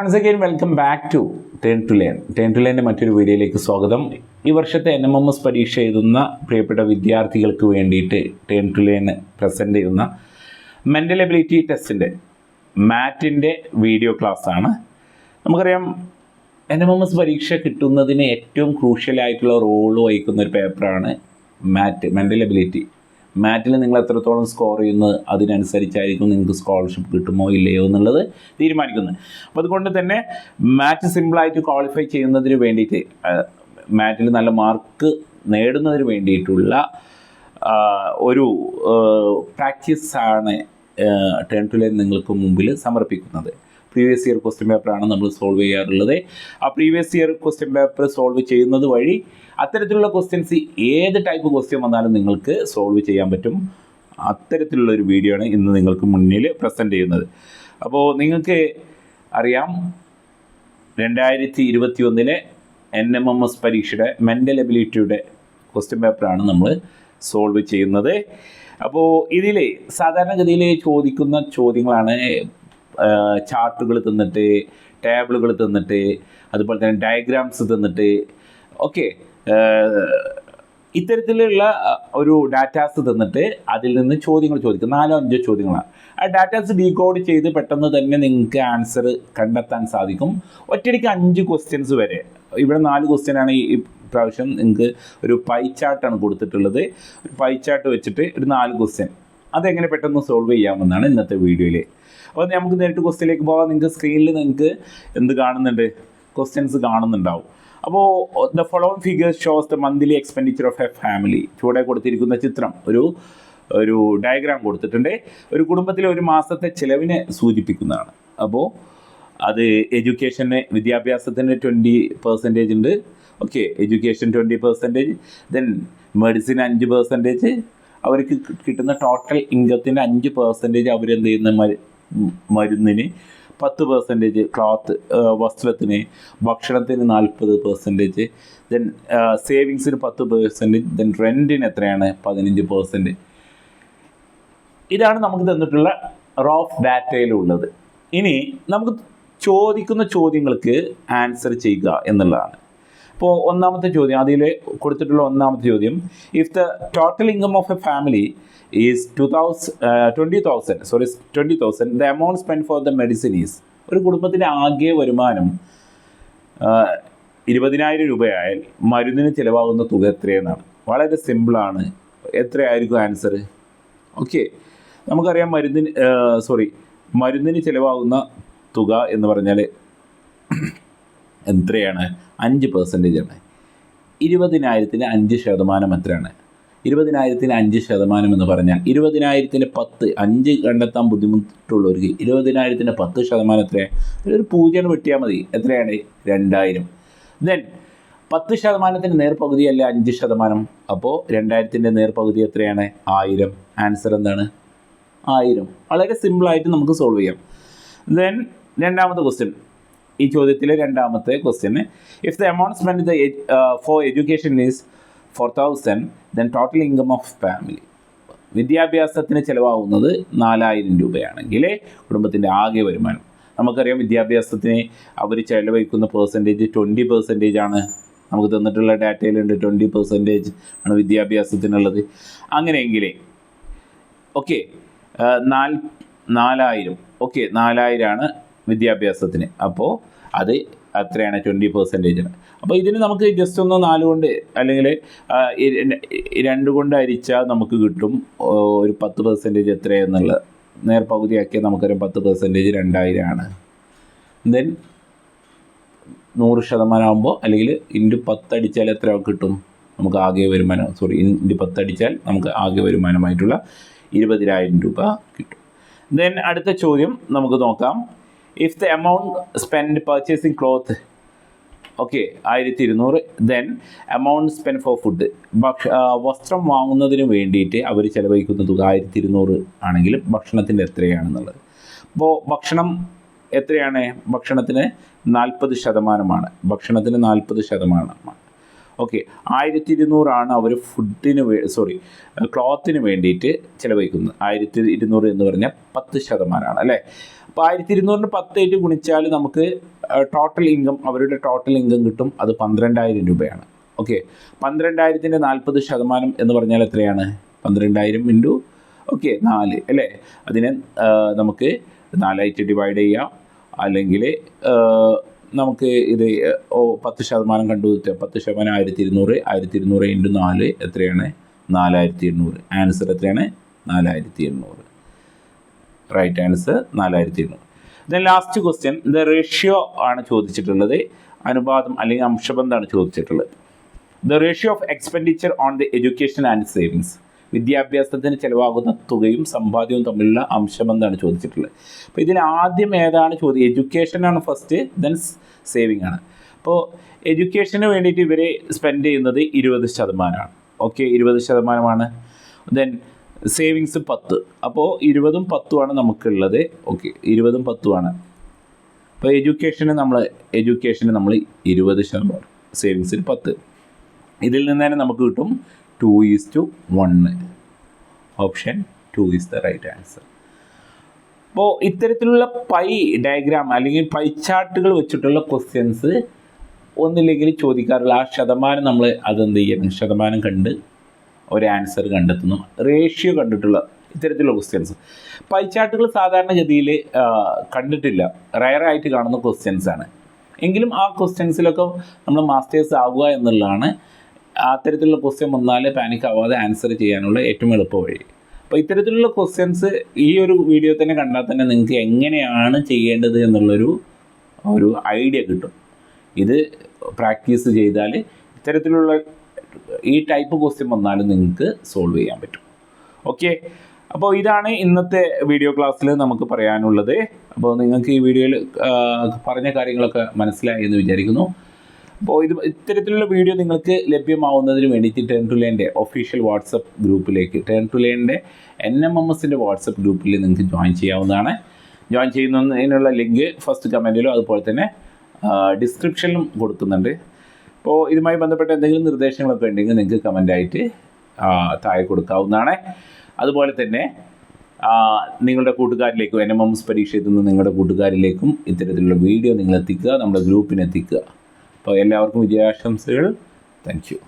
Once again welcome back to Turn to Learn. Turn to ലേണിൻ്റെ മറ്റൊരു വീഡിയോയിലേക്ക് സ്വാഗതം. ഈ വർഷത്തെ NMMS പരീക്ഷ എഴുതുന്ന പ്രിയപ്പെട്ട വിദ്യാർത്ഥികൾക്ക് വേണ്ടിയിട്ട് ടേൺ ടു ലേൺ പ്രസൻറ്റ് ചെയ്യുന്ന മെൻ്റൽ എബിലിറ്റി ടെസ്റ്റിൻ്റെ മാറ്റിൻ്റെ വീഡിയോ ക്ലാസ്സാണ്. നമുക്കറിയാം NMMS പരീക്ഷ കിട്ടുന്നതിന് ഏറ്റവും ക്രൂഷ്യലായിട്ടുള്ള റോൾ വഹിക്കുന്ന ഒരു പേപ്പറാണ് മാറ്റ്, മെൻ്റൽ എബിലിറ്റി. മാറ്റിൽ നിങ്ങൾ എത്രത്തോളം സ്കോർ ചെയ്യുന്നത് അതിനനുസരിച്ചായിരിക്കും നിങ്ങൾക്ക് സ്കോളർഷിപ്പ് കിട്ടുമോ ഇല്ലയോ എന്നുള്ളത് തീരുമാനിക്കുന്നത്. അപ്പോൾ അതുകൊണ്ട് തന്നെ മാറ്റ് സിമ്പിളായിട്ട് ക്വാളിഫൈ ചെയ്യുന്നതിന് വേണ്ടിയിട്ട്, മാറ്റിൽ നല്ല മാർക്ക് നേടുന്നതിന് വേണ്ടിയിട്ടുള്ള ഒരു പ്രാക്ടീസാണ് ടേൺ ടു ലേൺ നിങ്ങൾക്ക് മുമ്പിൽ സമർപ്പിക്കുന്നത്. പ്രീവിയസ് ഇയർ ക്വസ്റ്റ്യൻ പേപ്പറാണ് നമ്മൾ സോൾവ് ചെയ്യാറുള്ളത്. ആ previous year question paper solve ചെയ്യുന്നത് വഴി അത്തരത്തിലുള്ള ക്വസ്റ്റ്യൻസ് ഏത് ടൈപ്പ് ക്വസ്റ്റ്യൻ വന്നാലും നിങ്ങൾക്ക് സോൾവ് ചെയ്യാൻ പറ്റും. അത്തരത്തിലുള്ളൊരു വീഡിയോ ആണ് ഇന്ന് നിങ്ങൾക്ക് മുന്നിൽ പ്രസൻറ്റ് ചെയ്യുന്നത്. അപ്പോൾ നിങ്ങൾക്ക് അറിയാം 2021 NMMS പരീക്ഷയുടെ മെൻ്റൽ എബിലിറ്റിയുടെ ക്വസ്റ്റ്യൻ പേപ്പറാണ് നമ്മൾ സോൾവ് ചെയ്യുന്നത്. അപ്പോൾ ഇതിൽ സാധാരണഗതിയിൽ ചോദിക്കുന്ന ചോദ്യങ്ങളാണ് ചാർട്ടുകൾ തന്നിട്ട്, ടേബിളുകൾ തന്നിട്ട്, അതുപോലെ തന്നെ ഡയഗ്രാംസ് തന്നിട്ട്, ഓക്കെ, ഇത്തരത്തിലുള്ള ഒരു ഡാറ്റാസ് തന്നിട്ട് അതിൽ നിന്ന് ചോദ്യങ്ങൾ ചോദിക്കും. 4-5 ചോദ്യങ്ങളാണ്. ആ ഡാറ്റാസ് ഡീകോഡ് ചെയ്ത് പെട്ടെന്ന് തന്നെ നിങ്ങൾക്ക് ആൻസർ കണ്ടെത്താൻ സാധിക്കും. ഒറ്റയടിക്ക് 5 ക്വസ്റ്റ്യൻസ് വരെ. ഇവിടെ 4 ക്വസ്റ്റ്യനാണ് ഈ പ്രാവശ്യം. നിങ്ങൾക്ക് ഒരു പൈ ചാർട്ടാണ് കൊടുത്തിട്ടുള്ളത്. ഒരു പൈ ചാർട്ട് വെച്ചിട്ട് ഒരു 4 ക്വസ്റ്റ്യൻ അതെങ്ങനെ പെട്ടെന്ന് സോൾവ് ചെയ്യാമെന്നാണ് ഇന്നത്തെ വീഡിയോയിൽ. അപ്പോൾ നമുക്ക് നേരിട്ട് ക്വസ്റ്റ്യനിലേക്ക് പോകാം. നിങ്ങൾക്ക് സ്ക്രീനിൽ നിങ്ങൾക്ക് എന്ത് കാണുന്നുണ്ട്? ക്വസ്റ്റ്യൻസ് കാണുന്നുണ്ടാവും. അപ്പോൾ the following figures shows the monthly expenditure of A family. ചുവടെ കൊടുത്തിരിക്കുന്ന ചിത്രം ഒരു ഡയഗ്രാം കൊടുത്തിട്ടുണ്ട്. ഒരു കുടുംബത്തിലെ ഒരു മാസത്തെ ചിലവിനെ സൂചിപ്പിക്കുന്നതാണ്. അപ്പോൾ അത് എഡ്യൂക്കേഷന്, വിദ്യാഭ്യാസത്തിന് 20% ഉണ്ട്. ഓക്കെ, എഡ്യൂക്കേഷൻ 20%, ദെൻ മെഡിസിൻ 5%, അവർക്ക് കിട്ടുന്ന ടോട്ടൽ ഇൻകത്തിൻ്റെ 5% അവരെന്ത് ചെയ്യുന്ന മരുന്നിന്, 10% ക്ലോത്ത്, വസ്ത്രത്തിന്, ഭക്ഷണത്തിന് 40%, ദെൻ സേവിങ്സിന് 10%, ദെൻ റെൻറ്റിന് എത്രയാണ് 15%. ഇതാണ് നമുക്ക് തന്നിട്ടുള്ള റഫ് ഡാറ്റയിലുള്ളത്. ഇനി നമുക്ക് ചോദിക്കുന്ന ചോദ്യങ്ങൾക്ക് ആൻസർ ചെയ്യുക എന്നുള്ളതാണ്. ഇപ്പോൾ ഒന്നാമത്തെ ചോദ്യം, അതിൽ കൊടുത്തിട്ടുള്ള ഒന്നാമത്തെ ചോദ്യം, if the total income of A family is 20,000, the amount spend for the medicine is. ഒരു കുടുംബത്തിൻ്റെ ആകെ വരുമാനം 20,000 രൂപയായാൽ മരുന്നിന് ചിലവാകുന്ന തുക എത്രയെന്നാണ്. വളരെ സിമ്പിളാണ്. എത്രയായിരിക്കും ആൻസർ? ഓക്കെ, നമുക്കറിയാം മരുന്നിന് ചിലവാകുന്ന തുക എന്ന് പറഞ്ഞാൽ എത്രയാണ്? 5% ആണ്. 20,000-ന് 5% എത്രയാണ്? 20,000-ന് 5% എന്ന് പറഞ്ഞാൽ 20,000-ന് 10, 5 കണ്ടെത്താൻ ബുദ്ധിമുട്ടുള്ളവർക്ക് 20,000-ന് 10% എത്രയാണ്? ഒരു 0 വെട്ടിയാൽ മതി. എത്രയാണ്? 2,000. ദെൻ 10%-ന് നേർപകുതിയല്ല 5%. അപ്പോൾ 2,000-ൻ്റെ നേർപകുതി എത്രയാണ്? 1,000. ആൻസർ എന്താണ്? 1,000. വളരെ സിമ്പിളായിട്ട് നമുക്ക് സോൾവ് ചെയ്യാം. ദെൻ രണ്ടാമത്തെ ക്വസ്റ്റ്യൻ, ഈ ചോദ്യത്തിലെ രണ്ടാമത്തെ question, if the amount spend for education is 4,000, then total income of family. വിദ്യാഭ്യാസത്തിന് ചിലവാകുന്നത് 4,000 രൂപയാണെങ്കിൽ കുടുംബത്തിൻ്റെ ആകെ വരുമാനം, നമുക്കറിയാം വിദ്യാഭ്യാസത്തിന് അവർ ചിലവഴിക്കുന്ന പെർസെൻറ്റേജ് 20% ആണ്. നമുക്ക് തന്നിട്ടുള്ള ഡാറ്റയിലുണ്ട് 20% ആണ് വിദ്യാഭ്യാസത്തിനുള്ളത്. അങ്ങനെയെങ്കിൽ ഓക്കെ, 4,000, ഓക്കെ, 4,000 ആണ് വിദ്യാഭ്യാസത്തിന്. അപ്പോൾ അത് അത്രയാണ് 20%. അപ്പോൾ ഇതിന് നമുക്ക് ജസ്റ്റ് ഒന്ന് 4 കൊണ്ട് അല്ലെങ്കിൽ 2 കൊണ്ട് ഹരിച്ചാൽ നമുക്ക് കിട്ടും ഒരു 10% എത്രയെന്നുള്ളത്. നേർപകുതിയാക്കിയാൽ നമുക്കറിയാം 10% 2,000 ആണ്. ദെൻ 100% ആകുമ്പോൾ അല്ലെങ്കിൽ ഇൻറ്റു 10 അടിച്ചാൽ എത്ര കിട്ടും? നമുക്ക് ആകെ വരുമാനം, ഇൻറ്റു 10 അടിച്ചാൽ നമുക്ക് ആകെ വരുമാനമായിട്ടുള്ള 20,000 രൂപ കിട്ടും. ദെൻ അടുത്ത ചോദ്യം നമുക്ക് നോക്കാം. If the amount spend purchasing cloth, okay, 1,200, then amount spend for food, വസ്ത്രം വാങ്ങുന്നതിന് വേണ്ടിയിട്ട് അവർ ചിലവഴിക്കുന്ന തുക 1,200 ആണെങ്കിൽ ഭക്ഷണത്തിൻ്റെ എത്രയാണെന്നുള്ളത്. അപ്പോൾ ഭക്ഷണം എത്രയാണ്? ഭക്ഷണത്തിന് 40%. ഭക്ഷണത്തിന് 40%. ഓക്കെ, 1,200 അവർ ഫുഡിന് ക്ലോത്തിന് വേണ്ടിയിട്ട് ചിലവഴിക്കുന്നത്. 1,200 എന്ന് പറഞ്ഞാൽ 10% അല്ലേ? അപ്പോൾ 1200 10 ഗുണിച്ചാൽ നമുക്ക് ടോട്ടൽ ഇൻകം, അവരുടെ ടോട്ടൽ ഇൻകം കിട്ടും. അത് 12,000 രൂപയാണ്. ഓക്കെ, 12,000-ൻ്റെ 40% എന്ന് പറഞ്ഞാൽ എത്രയാണ്? 12,000 ഇൻറ്റു 4 അല്ലേ? അതിനെ നമുക്ക് 4 ഡിവൈഡ് ചെയ്യാം. അല്ലെങ്കിൽ നമുക്ക് ഇത് 10% കണ്ടുപിടിച്ചാൽ 10% 1200, 1200 ഇൻറ്റു 4 എത്രയാണ്? 4800. ആൻസർ എത്രയാണ്? 4800. Right answer 4800. Then last question, the ratio ആണ് ചോദിച്ചിട്ടുള്ളത്. അനുപാതം അല്ലെങ്കിൽ അംശബന്ധമാണ് ചോദിച്ചിട്ടുള്ളത്. The ratio of expenditure on the education and savings. വിദ്യാഭ്യാസത്തിന് ചിലവാകുന്ന തുകയും സമ്പാദ്യവും തമ്മിലുള്ള അംശബന്ധമാണ് ചോദിച്ചിട്ടുള്ളത്. അപ്പോൾ ഇതിൽ ആദ്യം ഏതാണ് ചോദ്യം? എഡ്യൂക്കേഷനാണ് ഫസ്റ്റ്, ദെൻ സേവിങ് ആണ്. അപ്പോൾ എഡ്യൂക്കേഷന് വേണ്ടിയിട്ട് ഇവർ സ്പെൻഡ് ചെയ്യുന്നത് 20%. ഓക്കെ, 20%. Then savings 10. അപ്പോൾ 20ഉം 10ഉമാണ് നമുക്കുള്ളത്. ഓക്കെ, 20ഉം 10ഉമാണ്. അപ്പോൾ എഡ്യൂക്കേഷന് നമ്മൾ 20%, സേവിങ്സിന് 10. ഇതിൽ നിന്ന് തന്നെ നമുക്ക് കിട്ടും 2:1. Option 2 is the right answer. അപ്പോൾ ഇത്തരത്തിലുള്ള പൈ ഡയഗ്രാം അല്ലെങ്കിൽ പൈ ചാർട്ടുകൾ വെച്ചിട്ടുള്ള ക്വസ്റ്റ്യൻസ് ഒന്നില്ലെങ്കിൽ ചോദിക്കാറുള്ള ആ ശതമാനം നമ്മൾ അതെന്ത് ചെയ്യണം? ശതമാനം കണ്ട് ഒരു ആൻസർ കണ്ടെത്തുന്നു. റേഷ്യോ കണ്ടിട്ടുള്ള ഇത്തരത്തിലുള്ള ക്വസ്റ്റ്യൻസ്. പൈ ചാർട്ടുകൾ സാധാരണഗതിയിൽ കണ്ടിട്ടില്ല, റയറായിട്ട് കാണുന്ന ക്വസ്റ്റ്യൻസാണ്. എങ്കിലും ആ ക്വസ്റ്റ്യൻസിലൊക്കെ നമ്മൾ മാസ്റ്റേഴ്സ് ആവുക എന്നുള്ളതാണ്. അത്തരത്തിലുള്ള ക്വസ്റ്റ്യൻ വന്നാൽ പാനിക് ആവാതെ ആൻസർ ചെയ്യാനുള്ള ഏറ്റവും എളുപ്പ വഴി. അപ്പോൾ ഇത്തരത്തിലുള്ള ക്വസ്റ്റ്യൻസ് ഈ ഒരു വീഡിയോ തന്നെ കണ്ടാൽ തന്നെ നിങ്ങൾക്ക് എങ്ങനെയാണ് ചെയ്യേണ്ടത് എന്നുള്ളൊരു ഐഡിയ കിട്ടും. ഇത് പ്രാക്ടീസ് ചെയ്താൽ ഇത്തരത്തിലുള്ള ഈ ടൈപ്പ് ക്വസ്റ്റ്യൻ വന്നാലും നിങ്ങൾക്ക് സോൾവ് ചെയ്യാൻ പറ്റും. ഓക്കെ, അപ്പോൾ ഇതാണ് ഇന്നത്തെ വീഡിയോ ക്ലാസ്സിൽ നമുക്ക് പറയാനുള്ളത്. അപ്പോൾ നിങ്ങൾക്ക് ഈ വീഡിയോയിൽ പറഞ്ഞ കാര്യങ്ങളൊക്കെ മനസ്സിലായി എന്ന് വിചാരിക്കുന്നു. അപ്പോൾ ഇത്തരത്തിലുള്ള വീഡിയോ നിങ്ങൾക്ക് ലഭ്യമാവുന്നതിന് വേണ്ടിയിട്ട് ടേൺ ടു ലേണിൻ്റെ ഒഫീഷ്യൽ വാട്സപ്പ് ഗ്രൂപ്പിലേക്ക്, ടേൺ ടു ലേണിൻ്റെ NMMSൻ്റെ വാട്സപ്പ് ഗ്രൂപ്പിൽ നിങ്ങൾക്ക് ജോയിൻ ചെയ്യാവുന്നതാണ്. ജോയിൻ ചെയ്യുന്നതിനുള്ള ലിങ്ക് ഫസ്റ്റ് കമൻറ്റിലും അതുപോലെ തന്നെ ഡിസ്ക്രിപ്ഷനിലും കൊടുക്കുന്നുണ്ട്. അപ്പോൾ ഇതുമായി ബന്ധപ്പെട്ട എന്തെങ്കിലും നിർദ്ദേശങ്ങളൊക്കെ ഉണ്ടെങ്കിൽ നിങ്ങൾക്ക് കമൻ്റായിട്ട് താഴെ കൊടുക്കാവുന്നതാണ്. അതുപോലെ തന്നെ നിങ്ങളുടെ കൂട്ടുകാരിലേക്കും NMMS പരീക്ഷ എത്തുന്ന നിങ്ങളുടെ കൂട്ടുകാരിലേക്കും ഇത്തരത്തിലുള്ള വീഡിയോ നിങ്ങൾ എത്തിക്കുക, നമ്മുടെ ഗ്രൂപ്പിന് എത്തിക്കുക. അപ്പോൾ എല്ലാവർക്കും വിജയാശംസകൾ. Thank you.